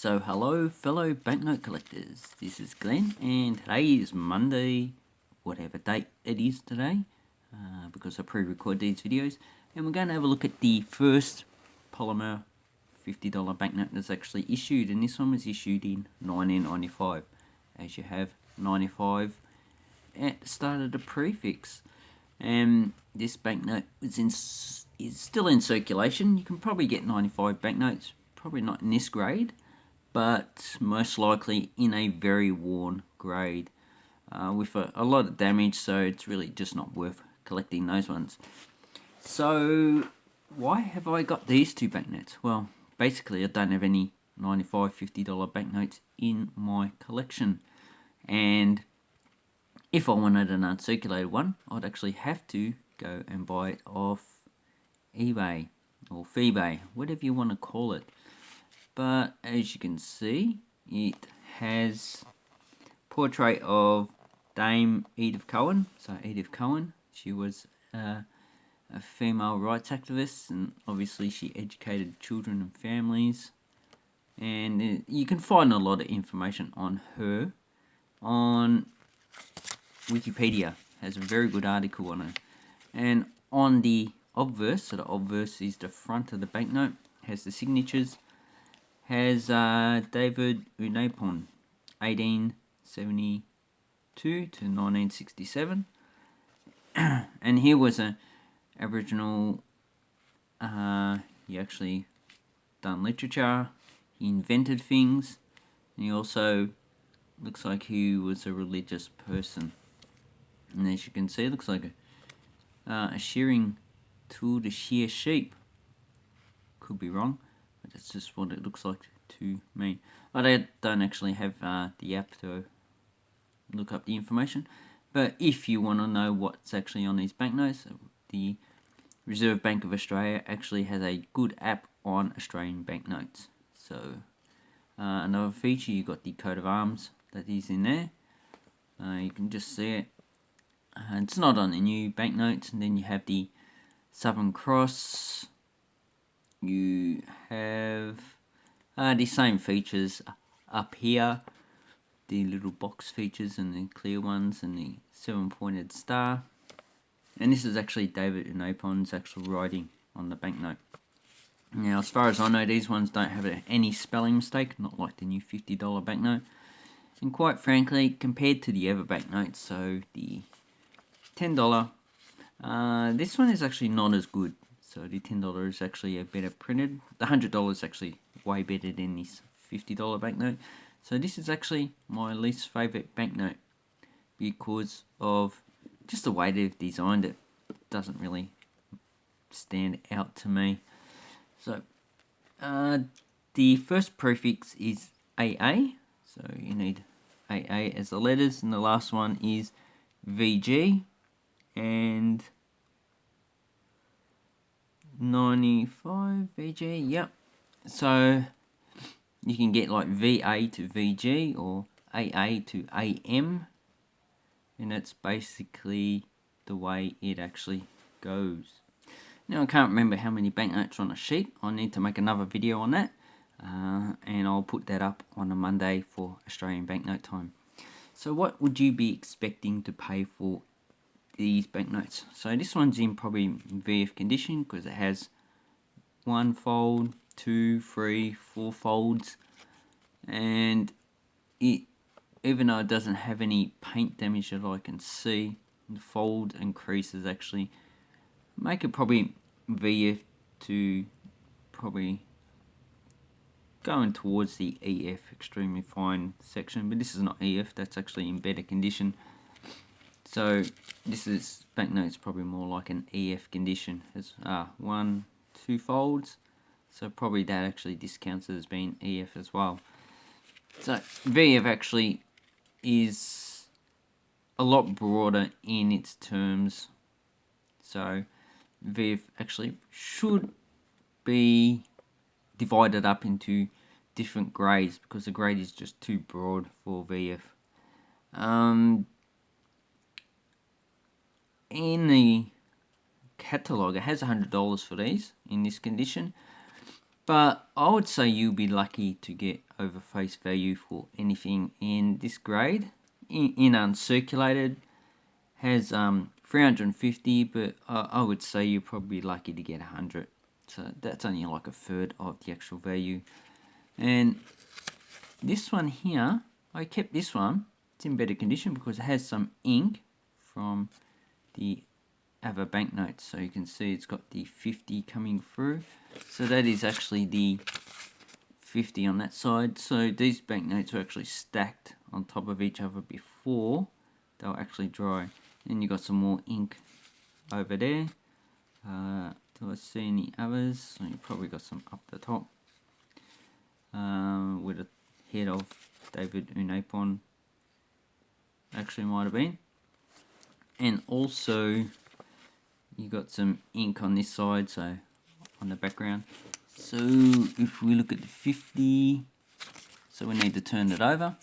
So hello fellow banknote collectors, this is Glenn and today is Monday, whatever date it is today, because I pre-record these videos, and we're going to have a look at the first polymer $50 banknote that's actually issued, and this one was issued in 1995, as you have 95 at the start of the prefix. And this banknote is still in circulation. You can probably get 95 banknotes, probably not in this grade, but most likely in a very worn grade with a lot of damage, so it's really just not worth collecting those ones. So why have I got these two banknotes? Well, basically I don't have any 95 $50 banknotes in my collection, and if I wanted an uncirculated one, I'd actually have to go and buy it off eBay or Feebay, whatever you want to call it. But as you can see, it has portrait of Dame Edith Cohen. So Edith Cohen, she was a female rights activist, and obviously she educated children and families. And you can find a lot of information on her on Wikipedia. Has a very good article on it. And on the obverse, so the obverse is the front of the banknote, has the signatures. Has David Unapon, 1872 to 1967, and he was an Aboriginal. He actually done literature. He invented things, and he also looks like he was a religious person. And as you can see, it looks like a shearing tool to shear sheep. Could be wrong. That's just what it looks like to me. I don't actually have the app to look up the information, but if you want to know what's actually on these banknotes, the Reserve Bank of Australia actually has a good app on Australian banknotes. So another feature, you got the coat of arms that is in there. You can just see it. It's not on the new banknotes, and then you have the Southern Cross. You have the same features up here, the little box features and the clear ones and the 7-pointed star. And this is actually David Unapon's actual writing on the banknote. Now, as far as I know, these ones don't have any spelling mistake, not like the new $50 banknote. And quite frankly, compared to the other banknotes, so the $10, this one is actually not as good. So the $10 is actually a better printed. The $100 is actually way better than this $50 banknote. So this is actually my least favourite banknote because of just the way they've designed it. It doesn't really stand out to me. So the first prefix is AA. So you need AA as the letters, and the last one is VG. And 95 VG, yep. So you can get like VA to VG or AA to AM, and that's basically the way it actually goes. Now I can't remember how many banknotes are on a sheet. I need to make another video on that, and I'll put that up on a Monday for Australian banknote time. So what would you be expecting to pay for these banknotes? So this one's in probably VF condition because it has 1 fold, 2, 3, 4 folds, and it, even though it doesn't have any paint damage that I can see, the fold and creases actually make it probably VF to probably going towards the EF, extremely fine section, but this is not EF, that's actually in better condition. So this banknote's probably more like an EF condition. It's 1, 2 folds, so probably that actually discounts it as being EF as well. So VF actually is a lot broader in its terms. So VF actually should be divided up into different grades because the grade is just too broad for VF. In the catalogue, it has $100 for these in this condition, But I would say you'll be lucky to get over face value for anything in this grade. In uncirculated has 350, but I would say you're probably lucky to get 100. So that's only like a third of the actual value. And this one here, I kept this one. It's in better condition because it has some ink from the other banknotes. So you can see it's got the 50 coming through. So that is actually the 50 on that side. So these banknotes are actually stacked on top of each other before they'll actually dry. Then you got some more ink over there. Do I see any others? So you probably got some up the top with a head of David Unapon. Actually might have been. And also you got some ink on this side, so on the background. So if we look at the 50, so we need to turn it over.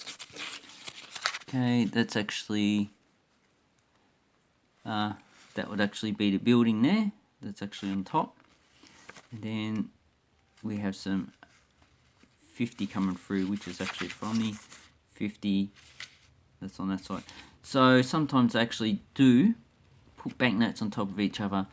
Okay, that's actually that would actually be the building there. That's actually on top. And then we have some 50 coming through, which is actually from the 50 that's on that side. So sometimes I actually do put banknotes on top of each other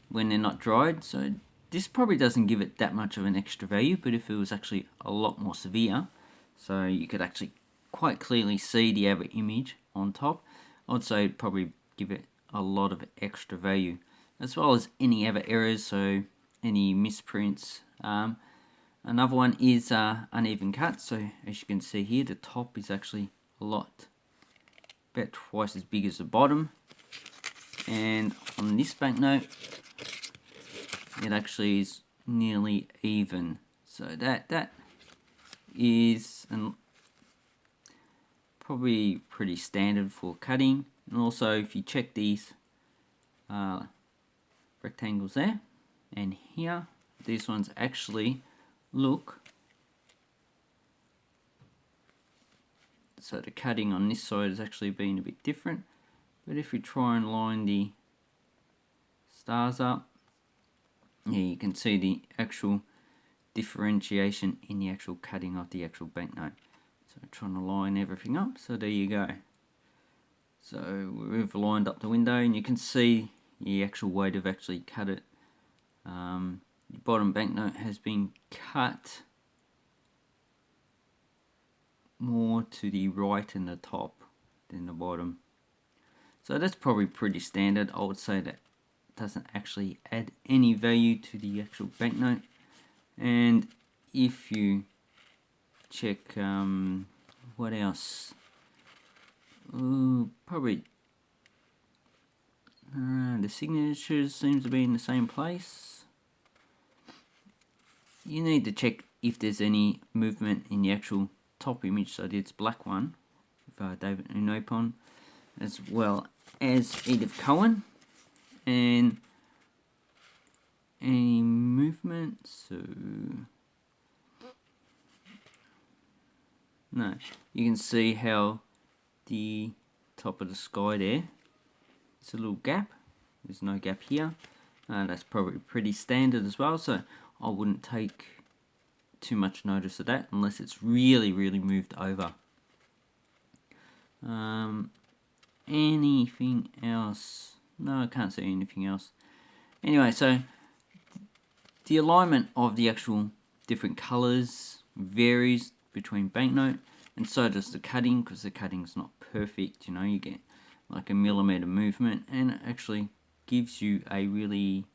when they're not dried. So this probably doesn't give it that much of an extra value, but if it was actually a lot more severe, so you could actually quite clearly see the other image on top, I'd say it'd probably give it a lot of extra value, as well as any other errors, so any misprints. Another one is uneven cut. So as you can see here, the top is actually a lot, about twice as big as the bottom. And on this banknote, it actually is nearly even. So that is probably pretty standard for cutting. And also, if you check these rectangles there and here, these ones actually look, so the cutting on this side has actually been a bit different. But if we try and line the stars up, yeah, you can see the actual differentiation in the actual cutting of the actual banknote. So I'm trying to line everything up, so there you go. So we've lined up the window and you can see the actual way they've actually cut it. The bottom banknote has been cut more to the right and the top than the bottom. So that's probably pretty standard. I would say that doesn't actually add any value to the actual banknote. And if you check what else, probably the signatures seems to be in the same place. You need to check if there's any movement in the actual top image. So it's black one with David Unapon, as well as Edith Cohen, and any movement. So no, you can see how the top of the sky there, it's a little gap. There's no gap here. That's probably pretty standard as well, so I wouldn't take too much notice of that unless it's really moved over. Anything else? No, I can't see anything else. Anyway, so the alignment of the actual different colors varies between banknote, and so does the cutting, because the cutting's not perfect. You know, you get like a millimeter movement, and it actually gives you a really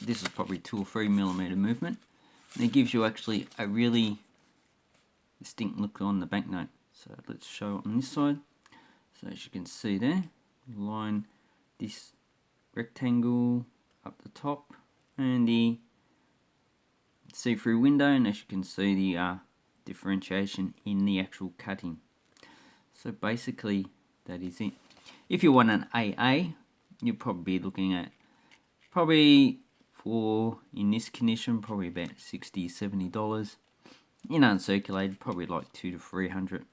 this is probably 2 or 3 millimeter movement, and it gives you actually a really distinct look on the banknote. So let's show it on this side. So as you can see there, line this rectangle up the top and the see-through window, and as you can see the differentiation in the actual cutting. So basically that is it. If you want an AA, you'll probably be looking at for in this condition probably about $60-$70. In uncirculated, probably like $200 to $300.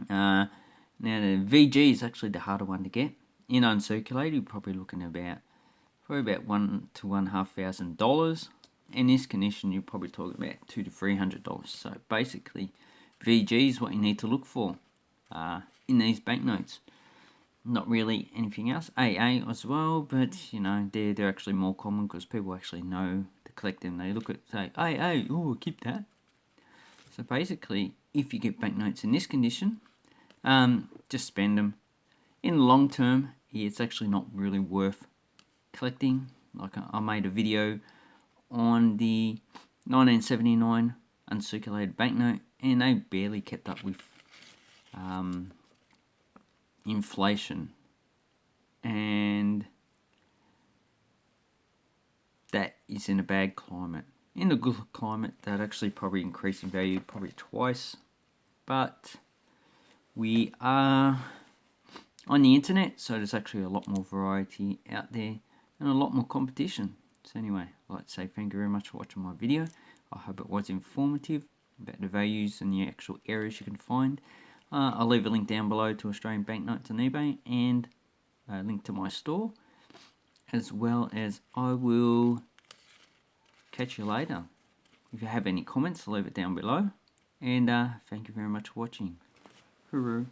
Now the VG is actually the harder one to get. In uncirculated, you're probably looking about $1,000 to $1,500. in this condition, you're probably talking about $200 to $300. So basically, VG is what you need to look for in these banknotes. Not really anything else. AA as well, but you know, they're actually more common because people actually know to collect them. They look at, say, AA, oh, keep that. So basically, if you get banknotes in this condition, just spend them. In the long term, it's actually not really worth collecting. Like I made a video on the 1979 uncirculated banknote, and they barely kept up with inflation, and that is in a bad climate. In a good climate, that actually probably increase in value probably twice, but we are on the internet, so there's actually a lot more variety out there and a lot more competition. So anyway, I'd like to say thank you very much for watching my video. I hope it was informative about the values and the actual errors you can find. I'll leave a link down below to Australian banknotes on eBay and a link to my store, as well as I will catch you later. If you have any comments, leave it down below. And thank you very much for watching. Hooroo.